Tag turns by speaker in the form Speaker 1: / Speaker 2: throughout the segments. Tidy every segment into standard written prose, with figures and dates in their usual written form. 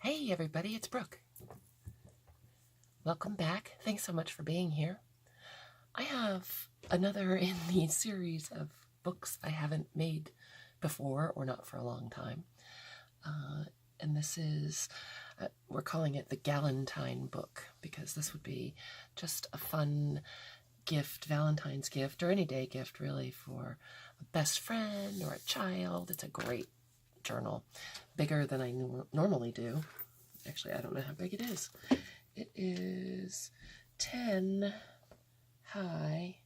Speaker 1: Hey everybody, it's Brooke. Welcome back. Thanks so much for being here. I have another in the series of books I haven't made before, or not for a long time. And this is, we're calling it the Galentine book, because this would be just a fun gift, Valentine's gift, or any day gift really, for a best friend or a child. It's a great journal, bigger than I normally do. Actually, I don't know how big it is. It is 10 high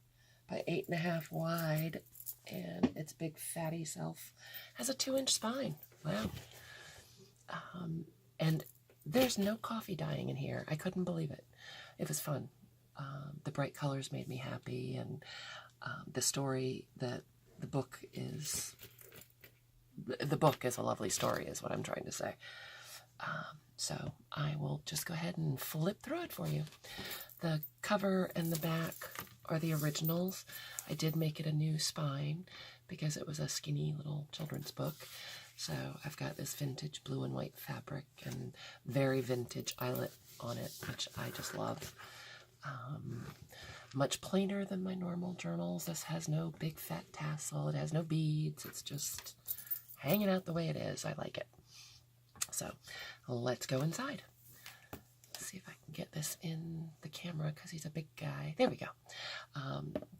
Speaker 1: by 8.5 wide, and its big fatty self has a 2-inch spine. Wow. And there's no coffee dyeing in here. I couldn't believe it. It was fun. The bright colors made me happy, and the story that the book is a lovely story, is what I'm trying to say. So I will just go ahead and flip through it for you. The cover and the back are the originals. I did make it a new spine because it was a skinny little children's book. So I've got this vintage blue and white fabric and very vintage eyelet on it, which I just love. Much plainer than my normal journals. This has no big fat tassel. It has no beads. It's just hanging out the way it is. I like it. So let's go inside. Let's see if I can get this in the camera because he's a big guy. There we go.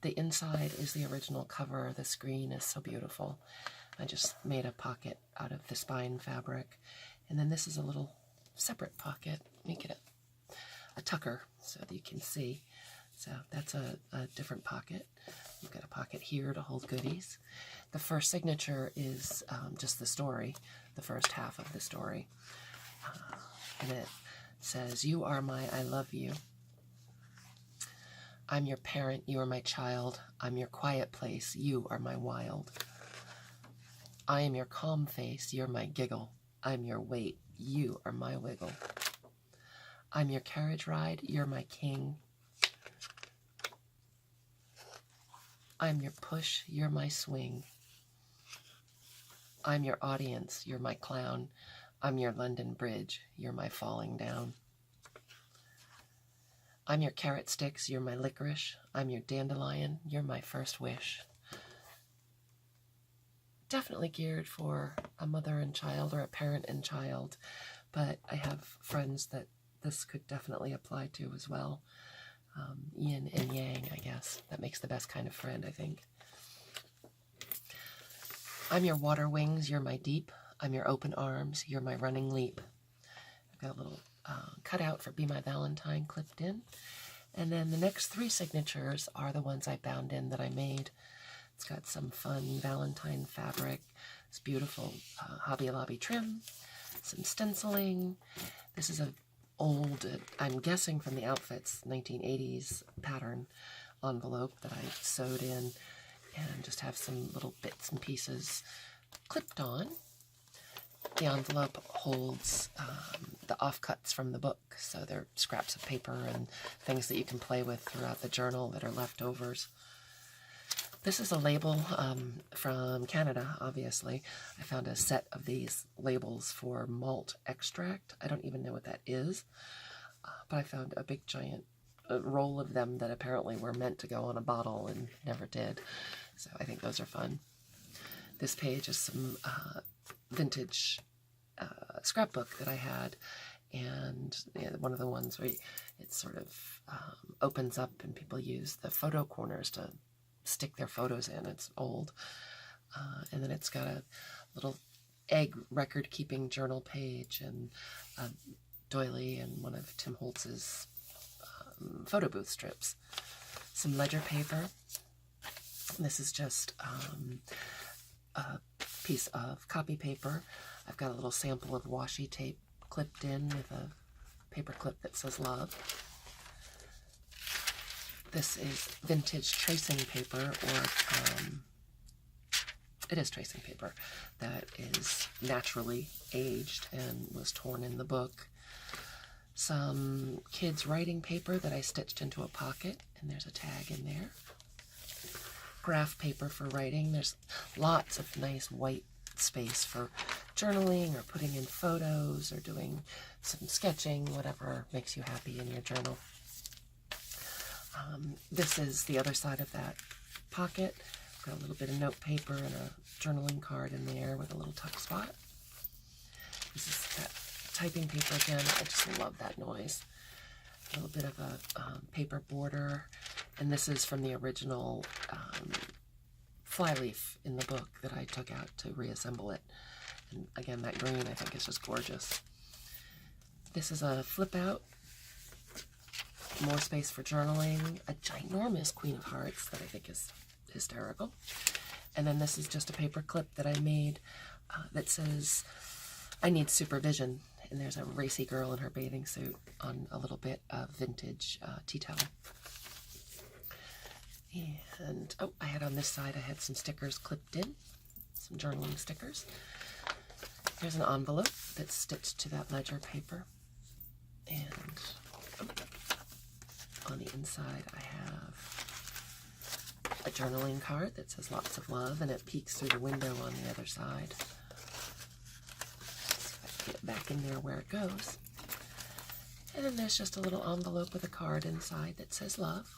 Speaker 1: The inside is the original cover. The screen is so beautiful. I just made a pocket out of the spine fabric. And then this is a little separate pocket. Make it a tucker so that you can see. So that's a different pocket. You've got a pocket here to hold goodies. The first signature is just the story, the first half of the story. And it says, "You are my I love you. I'm your parent, you are my child. I'm your quiet place, you are my wild. I am your calm face, you're my giggle. I'm your weight, you are my wiggle. I'm your carriage ride, you're my king. I'm your push, you're my swing. I'm your audience, you're my clown. I'm your London Bridge, you're my falling down. I'm your carrot sticks, you're my licorice. I'm your dandelion, you're my first wish." Definitely geared for a mother and child or a parent and child, but I have friends that this could definitely apply to as well. Yin and yang, I guess. That makes the best kind of friend, I think. I'm your water wings, you're my deep. I'm your open arms, you're my running leap. I've got a little cutout for Be My Valentine clipped in. And then the next 3 signatures are the ones I bound in that I made. It's got some fun Valentine fabric. It's beautiful Hobby Lobby trim, some stenciling. This is an old, I'm guessing from the outfits, 1980s pattern envelope that I sewed in, and just have some little bits and pieces clipped on. The envelope holds the offcuts from the book, so they're scraps of paper and things that you can play with throughout the journal that are leftovers. This is a label from Canada, obviously. I found a set of these labels for malt extract. I don't even know what that is, but I found a big giant roll of them that apparently were meant to go on a bottle and never did. So I think those are fun. This page is some vintage scrapbook that I had, and one of the ones where it sort of opens up and people use the photo corners to stick their photos in. It's old. And then it's got a little egg record-keeping journal page and a doily and one of Tim Holtz's photo booth strips. Some ledger paper. This is just a piece of copy paper. I've got a little sample of washi tape clipped in with a paper clip that says love. This is vintage tracing paper, or it is tracing paper that is naturally aged and was torn in the book. Some kids' writing paper that I stitched into a pocket, and there's a tag in there. Graph paper for writing. There's lots of nice white space for journaling or putting in photos or doing some sketching, whatever makes you happy in your journal. This is the other side of that pocket. Got a little bit of note paper and a journaling card in there with a little tuck spot. This is that typing paper again. I just love that noise. A little bit of a paper border, and this is from the original flyleaf in the book that I took out to reassemble it. And again, that green I think is just gorgeous. This is a flip out, more space for journaling, a ginormous Queen of Hearts that I think is hysterical. And then this is just a paper clip that I made that says, I need supervision. And there's a racy girl in her bathing suit on a little bit of vintage tea towel. And, oh, I had on this side, I had some stickers clipped in, some journaling stickers. Here's an envelope that's stitched to that ledger paper. And on the inside, I have a journaling card that says lots of love, and it peeks through the window on the other side. Get it back in there where it goes. And then there's just a little envelope with a card inside that says love.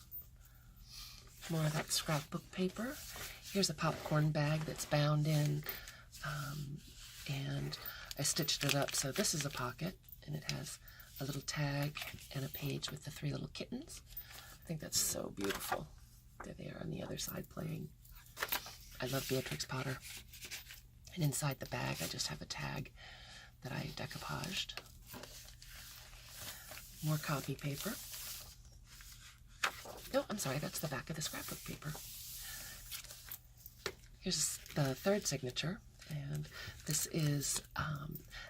Speaker 1: More of that scrapbook paper. Here's a popcorn bag that's bound in, and I stitched it up. So this is a pocket, and it has a little tag and a page with the 3 little kittens. I think that's so beautiful. There they are on the other side playing. I love Beatrix Potter. And inside the bag, I just have a tag that I decoupaged. More copy paper. No, I'm sorry, that's the back of the scrapbook paper. Here's the third signature, and this is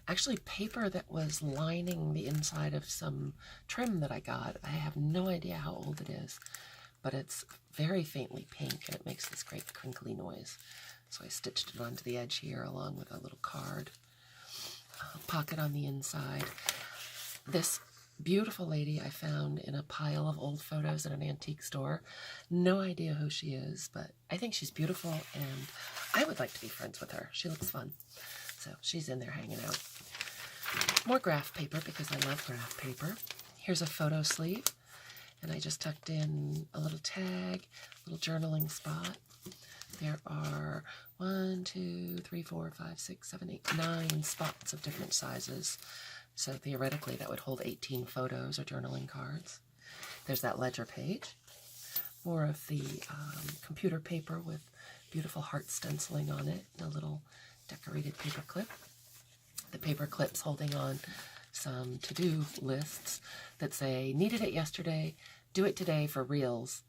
Speaker 1: actually paper that was lining the inside of some trim that I got. I have no idea how old it is, but it's very faintly pink, and it makes this great crinkly noise. So I stitched it onto the edge here along with a little card. Pocket on the inside. This beautiful lady I found in a pile of old photos at an antique store. No idea who she is, but I think she's beautiful, and I would like to be friends with her. She looks fun. So she's in there hanging out. More graph paper, because I love graph paper. Here's a photo sleeve, and I just tucked in a little tag, a little journaling spot. There are 1, 2, 3, 4, 5, 6, 7, 8, 9 spots of different sizes. So theoretically, that would hold 18 photos or journaling cards. There's that ledger page. More of the computer paper with beautiful heart stenciling on it, and a little decorated paper clip. The paper clip's holding on some to-do lists that say, needed it yesterday, do it today for reals,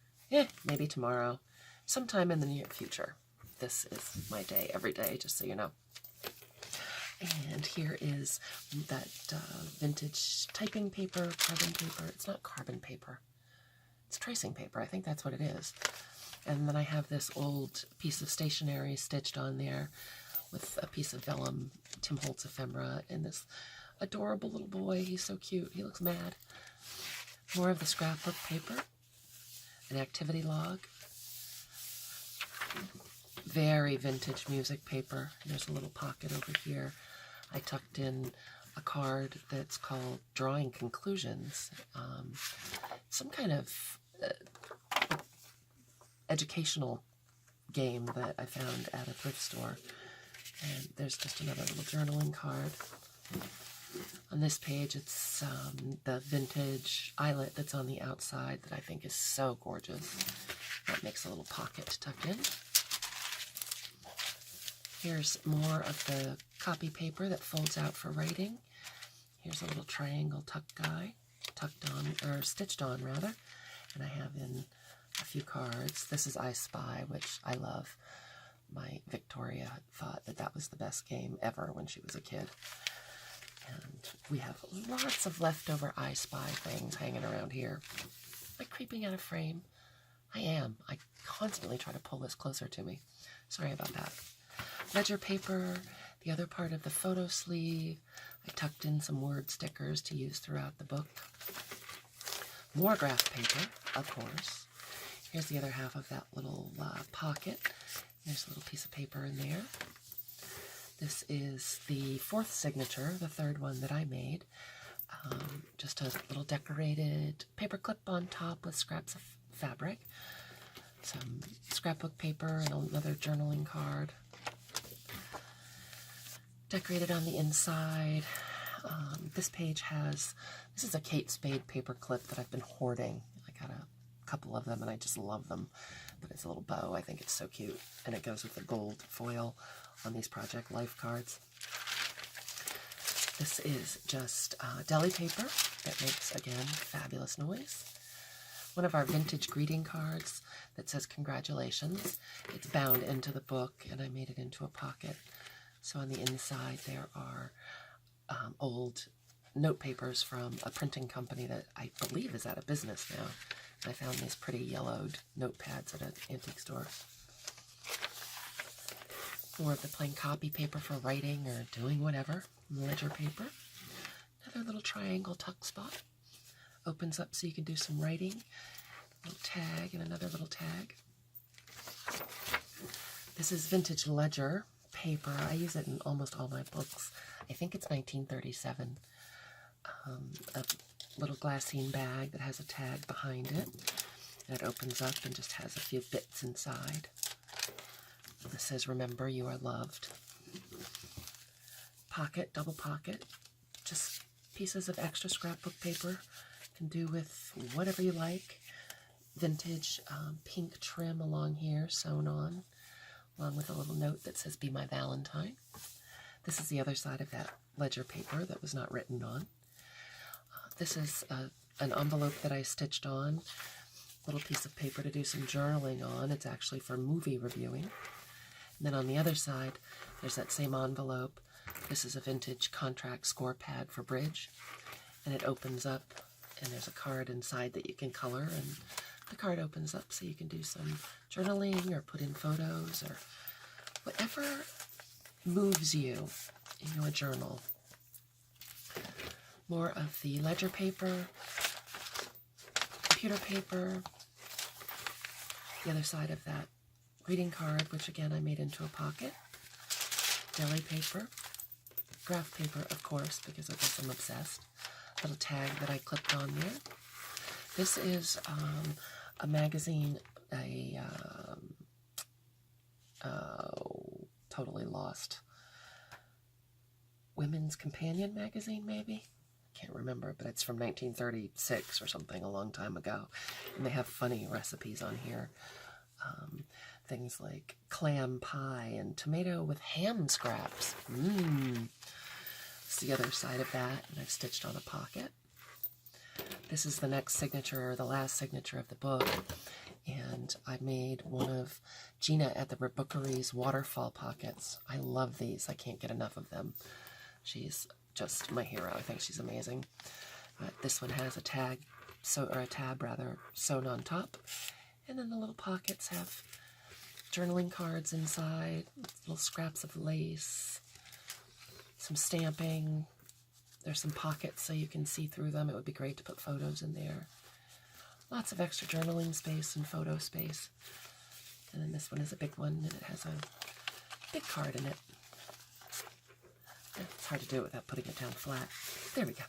Speaker 1: maybe tomorrow, sometime in the near future. This is my day every day, just so you know. And here is that vintage typing paper, carbon paper. It's not carbon paper. It's tracing paper. I think that's what it is. And then I have this old piece of stationery stitched on there with a piece of vellum, Tim Holtz ephemera, and this adorable little boy. He's so cute. He looks mad. More of the scrapbook paper, an activity log. Very vintage music paper. There's a little pocket over here. I tucked in a card that's called Drawing Conclusions. Some kind of educational game that I found at a thrift store. And there's just another little journaling card. On this page, it's the vintage eyelet that's on the outside that I think is so gorgeous. That makes a little pocket to tuck in. Here's more of the copy paper that folds out for writing. Here's a little triangle tuck guy, tucked on, or stitched on rather. And I have in a few cards. This is I Spy, which I love. My Victoria thought that that was the best game ever when she was a kid. And we have lots of leftover I Spy things hanging around here. Am I creeping out of frame? I am. I constantly try to pull this closer to me. Sorry about that. Ledger paper, the other part of the photo sleeve. I tucked in some word stickers to use throughout the book. More graph paper, of course. Here's the other half of that little pocket. There's a little piece of paper in there. This is the fourth signature, the third one that I made. Just a little decorated paper clip on top with scraps of fabric, some scrapbook paper, and another journaling card. Decorated on the inside. This page has, this is a Kate Spade paper clip that I've been hoarding. I got a couple of them and I just love them. But it's a little bow. I think it's so cute. And it goes with the gold foil on these Project Life cards. This is just deli paper that makes, again, fabulous noise. One of our vintage greeting cards that says congratulations. It's bound into the book and I made it into a pocket. So on the inside there are old note papers from a printing company that I believe is out of business now. I found these pretty yellowed notepads at an antique store. More of the plain copy paper for writing or doing whatever. Ledger paper. Another little triangle tuck spot. Opens up so you can do some writing. A little tag and another little tag. This is vintage ledger paper. I use it in almost all my books. I think it's 1937. A little glassine bag that has a tag behind it. And it opens up and just has a few bits inside. This says, remember you are loved. Pocket, double pocket. Just pieces of extra scrapbook paper. Can do with whatever you like. Vintage pink trim along here, sewn on. Along with a little note that says, be my Valentine. This is the other side of that ledger paper that was not written on. This is an envelope that I stitched on. A little piece of paper to do some journaling on. It's actually for movie reviewing. And then on the other side, there's that same envelope. This is a vintage contract score pad for bridge. And it opens up, and there's a card inside that you can color. And the card opens up so you can do some journaling or put in photos or whatever moves you in your journal. More of the ledger paper, computer paper, the other side of that greeting card, which again I made into a pocket, deli paper, graph paper, of course, because I guess I'm obsessed, little tag that I clipped on there. This is a magazine, totally lost, Women's Companion magazine, maybe? Can't remember, but it's from 1936 or something, a long time ago. And they have funny recipes on here. Things like clam pie and tomato with ham scraps. It's the other side of that, and I've stitched on a pocket. This is the next signature, or the last signature of the book. And I made one of Gina at the Bookery's waterfall pockets. I love these. I can't get enough of them. She's just my hero. I think she's amazing. This one has a tag, or a tab rather, sewn on top. And then the little pockets have journaling cards inside, little scraps of lace, some stamping. There's some pockets so you can see through them. It would be great to put photos in there. Lots of extra journaling space and photo space. And then this one is a big one, and it has a big card in it. It's hard to do it without putting it down flat. There we go.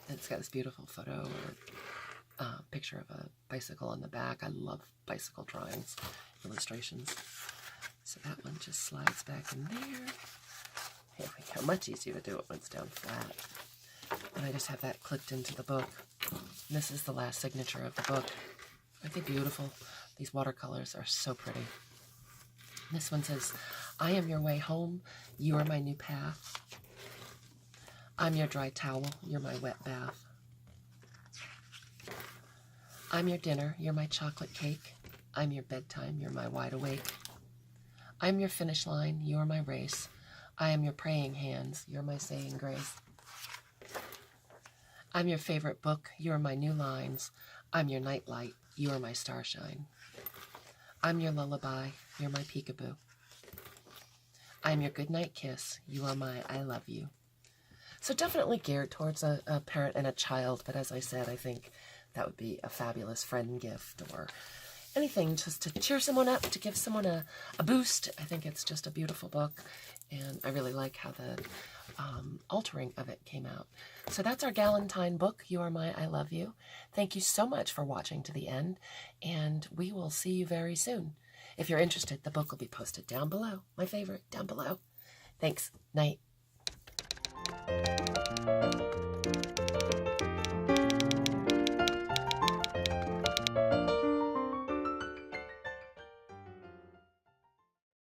Speaker 1: And it's got this beautiful photo or picture of a bicycle on the back. I love bicycle drawings, illustrations. So that one just slides back in there. Here we go. Much easier to do it when it's down flat. And I just have that clipped into the book. And this is the last signature of the book. Aren't they beautiful? These watercolors are so pretty. This one says, I am your way home, you are my new path. I'm your dry towel, you're my wet bath. I'm your dinner, you're my chocolate cake. I'm your bedtime, you're my wide awake. I'm your finish line, you're my race. I am your praying hands, you're my saying grace. I'm your favorite book, you're my new lines. I'm your nightlight, you're my starshine. I'm your lullaby, you're my peekaboo. I'm your goodnight kiss, you are my I love you. So definitely geared towards a parent and a child, but as I said, I think that would be a fabulous friend gift, or anything just to cheer someone up, to give someone a boost. I think it's just a beautiful book, and I really like how the altering of it came out. So that's our Galentine book, You Are My I Love You. Thank you so much for watching to the end, and we will see you very soon. If you're interested, the book will be posted down below. My favorite, down below. Thanks. Night.